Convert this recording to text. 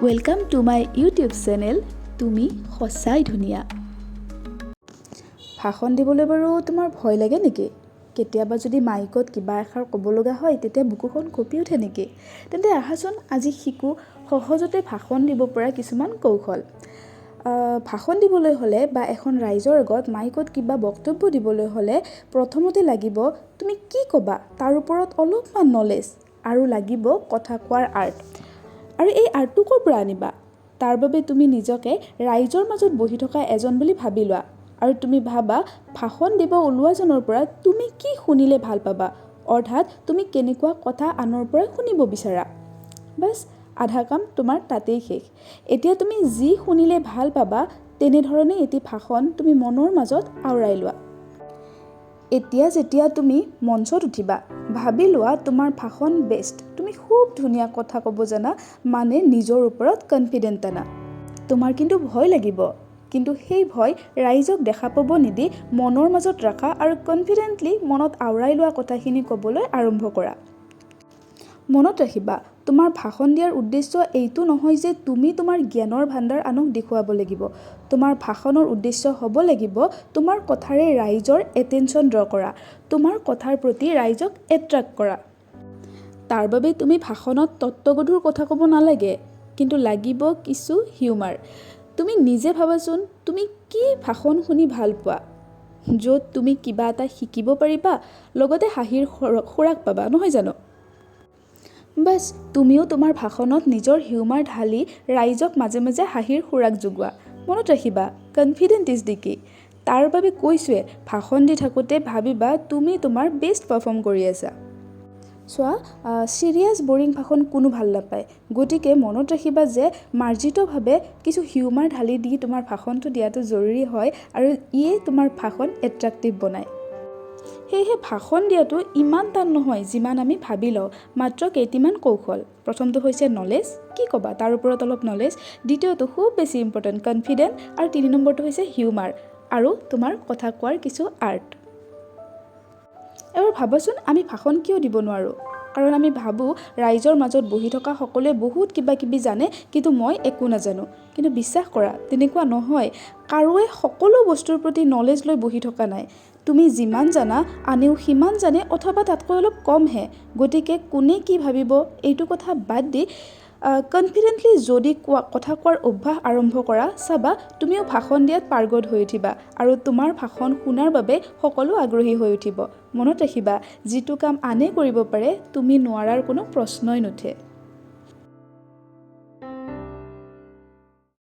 Welcome to my YouTube channel, Tumi khosai dhunia. ভাষণ দিবলৈ বাৰু তোমাৰ ভয় লাগে নেকি? কেতিয়াবা যদি মাইকত কিবা এষাৰ ক'ব লগা হয় তেতিয়া বুকুখন কঁপি উঠে নেকি? তেন্তে আহাচোন আজি শিকো সহজতে ভাষণ দিব পৰা কিছুমান কৌশল। ভাষণ দিবলৈ হ'লে বা এখন ৰাইজৰ আগত মাইকত কিবা বক্তব্য দিবলৈ হ'লে প্ৰথমতে লাগিব তুমি কি ক'বা তাৰ ওপৰত অলপমান নলেজ আৰু লাগিব কথা কোৱাৰ আৰ্ট। আৰু এই আৰ্টটো ক'ৰ পৰা আনিবা? তাৰ বাবে তুমি নিজকে ৰাইজৰ মাজত বহি থকা এজন বুলি ভাবি লোৱা আৰু তুমি ভাবা ভাষণ দিব ওলোৱাজনৰ পৰা তুমি কি শুনিলে ভাল পাবা, অৰ্থাৎ তুমি কেনেকুৱা কথা আনৰ পৰা শুনিব বিচাৰা। বাছ আধা কাম তোমাৰ তাতেই শেষ। এতিয়া তুমি যি শুনিলে ভাল পাবা তেনেধৰণে এটি ভাষণ তুমি মনৰ মাজত আওৰাই লোৱা। এতিয়া যেতিয়া তুমি মঞ্চত উঠিবা ভাবি লোৱা তোমাৰ ভাষণ বেষ্ট, তুমি খুব ধুনীয়া কথা ক'ব জানা, মানে নিজৰ ওপৰত কনফিডেণ্ট আনা। তোমাৰ কিন্তু ভয় লাগিব, কিন্তু সেই ভয় ৰাইজক দেখা পাব নিদি মনৰ মাজত ৰাখা আৰু কনফিডেণ্টলি মনত আওৰাই লোৱা কথাখিনি ক'বলৈ আৰম্ভ কৰা। মনত ৰাখিবা তোমাৰ ভাষণ দিয়াৰ উদ্দেশ্য এইটো নহয় যে তুমি তোমাৰ জ্ঞানৰ ভাণ্ডাৰ আনক দেখুৱাব লাগিব। তোমাৰ ভাষণৰ উদ্দেশ্য হ'ব লাগিব তোমাৰ কথাৰে ৰাইজৰ এটেনশ্যন ড্ৰ কৰা, তোমাৰ কথাৰ প্ৰতি ৰাইজক এট্ৰেক্ট কৰা। তাৰ বাবে তুমি ভাষণত তত্ত্বগধুৰ কথা ক'ব নালাগে, কিন্তু লাগিব কিছু হিউমাৰ। তুমি নিজে ভাবাচোন তুমি কি ভাষণ শুনি ভাল পোৱা, য'ত তুমি কিবা এটা শিকিব পাৰিবা লগতে হাঁহিৰ খোৰাক পাবা, নহয় জানো? বাছ তুমিও তোমাৰ ভাষণত নিজৰ হিউমাৰ ঢালি ৰাইজক মাজে মাজে হাঁহিৰ খোৰাক যোগোৱা। মনত ৰাখিবা কনফিডেণ্ট ইজ দি কি। তাৰ বাবে কৈছোৱে ভাষণ দি থাকোঁতে ভাবিবা তুমি তোমাৰ বেষ্ট পাৰফৰ্ম কৰি আছা। চোৱা চিৰিয়াছ বৰিং ভাষণ কোনো ভাল নাপায়, গতিকে মনত ৰাখিবা যে মাৰ্জিতভাৱে কিছু হিউমাৰ ঢালি দি তোমাৰ ভাষণটো দিয়াটো জৰুৰী হয় আৰু ইয়ে তোমাৰ ভাষণ এট্ৰেক্টিভ বনায়। সেয়েহে ভাষণ দিয়াটো ইমান টান নহয় যিমান আমি ভাবি লওঁ, মাত্ৰ কেইটিমান কৌশল। প্ৰথমটো হৈছে নলেজ, কি ক'বা তাৰ ওপৰত অলপ নলেজ। দ্বিতীয়টো খুব বেছি ইম্পৰ্টেণ্ট কনফিডেণ্ট, আৰু 3 নম্বৰটো হৈছে হিউমাৰ আৰু তোমাৰ কথা কোৱাৰ কিছু আৰ্ট। এবাৰ ভাবাচোন আমি ভাষণ কিয় দিব নোৱাৰোঁ? কাৰণ আমি ভাবোঁ ৰাইজৰ মাজত বহি থকা সকলোৱে বহুত কিবা কিবি জানে কিন্তু মই একো নাজানো। কিন্তু বিশ্বাস কৰা তেনেকুৱা নহয়, কাৰোৱে সকলো বস্তুৰ প্ৰতি নলেজ লৈ বহি থকা নাই। তুমি যিমান জানা আনেও সিমান জানে অথবা তাতকৈ অলপ কমহে। গতিকে কোনে কি ভাবিব এইটো কথা বাদ দি কনফিডেণ্টলি যদি কথা কোৱাৰ অভ্যাস আৰম্ভ কৰা, চাবা তুমিও ভাষণ দিয়াত পাৰ্গত হৈ উঠিবা আৰু তোমাৰ ভাষণ শুনাৰ বাবে সকলো আগ্ৰহী হৈ উঠিব। মনত ৰাখিবা যিটো কাম আনে কৰিব পাৰে তুমি নোৱাৰাৰ কোনো প্ৰশ্নই নুঠে।